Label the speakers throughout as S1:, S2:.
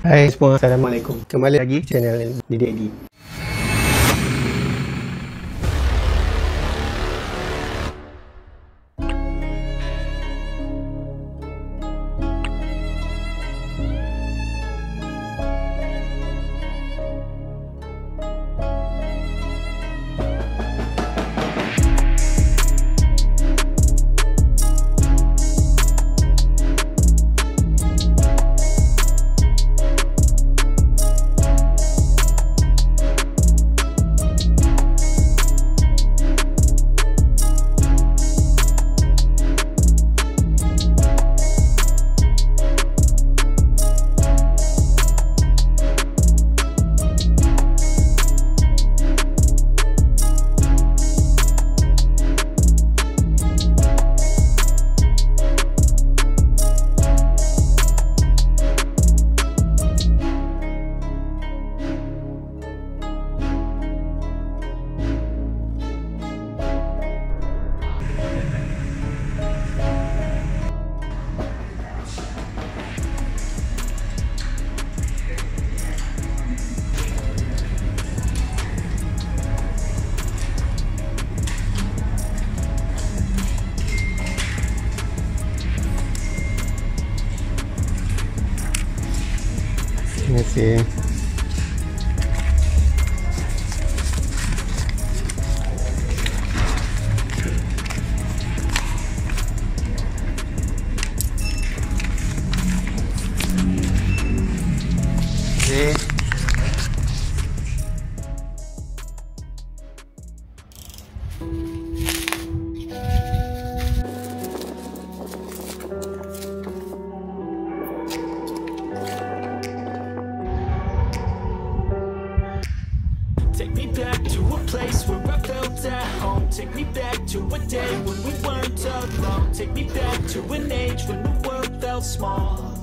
S1: Hai semua, Assalamualaikum. Kembali lagi channel DDAD. Masih
S2: Take me back to a place where I felt at home. Take me back to a day when we weren't alone. Take me back to an age when the world felt small.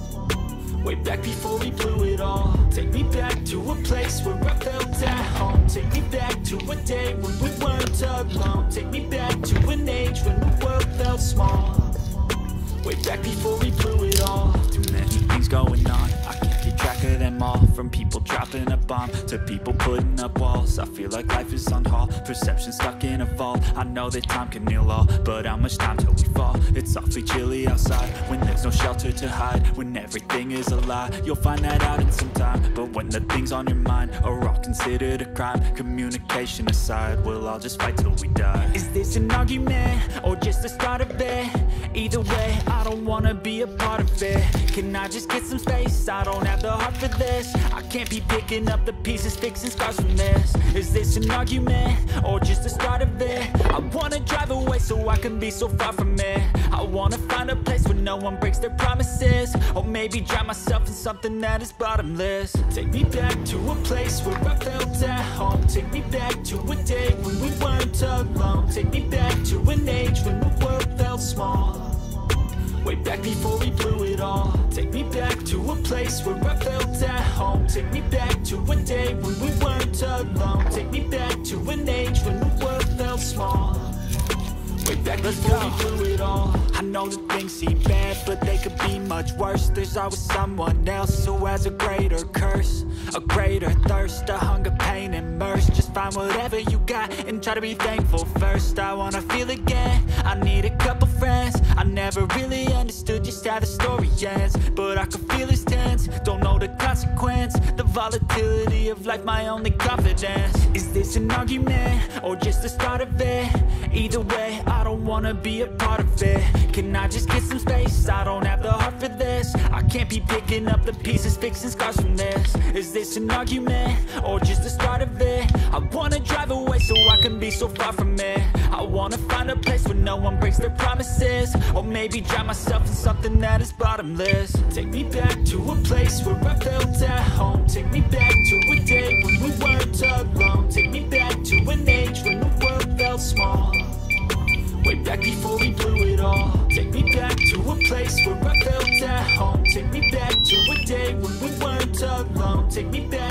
S2: Way back before we blew it all. Take me back to a place where I felt at home. Take me back to a day when we weren't alone. Take me back to an age when the world felt small. Way back before we blew it all. Too many things going on, I can't keep track of them all. From people dropping a bomb to people putting up walls. I feel like life is on hold, perception stuck in a vault. I know that time can heal all, but how much time till we fall? It's awfully chilly outside, when there's no shelter to hide. When everything is a lie, you'll find that out in some time. But when the things on your mind are all considered a crime, communication aside, we'll all just fight till we die. Is this an argument, or just the start of it? Either way, I don't wanna be a part of it. Can I just get some space? I don't have the heart for this. I can't be picking up the pieces, fixing scars from this. Is this an argument, or just the start of it? I wanna drive away so I can be so far from it. I wanna find a place where no one breaks their promises. Or maybe drown myself in something that is bottomless. Take me back to a place where I felt at home. Take me back to a day when we weren't alone. Take me back to an age when the world felt small. Way back before we blew it all. Take me back to a place where I felt at home. Take me back to a day when we weren't alone. Take me back to an age when the world felt small. Way back before we blew it all. I know that things seem bad, but they could be much worse. There's always someone else who has a greater curse, a greater thirst, a hunger, pain, and mercy. Just find whatever you got and try to be thankful first. I wanna feel again, I need a couple friends. I never really understood just how the story ends, but I can feel it's tense, don't know the consequence. The volatility of life, my only confidence. Is this an argument, or just the start of it? Either way, I don't wanna be a part of it. Can I just get some space? I don't have the heart for this. I can't be picking up the pieces, fixing scars from this. Is this an argument, or just the start of it? I wanna drive away so I can be so far from it. I wanna find a place where no one breaks their promises. Or maybe drown myself in something that is bottomless. Take me back to a place where I felt at home. Take me back to a day when we weren't alone. Take me back to an age when the world felt small. Way back before we blew it all. Take me back to a place where I felt at home. Take me back to a day when we weren't alone. Take me back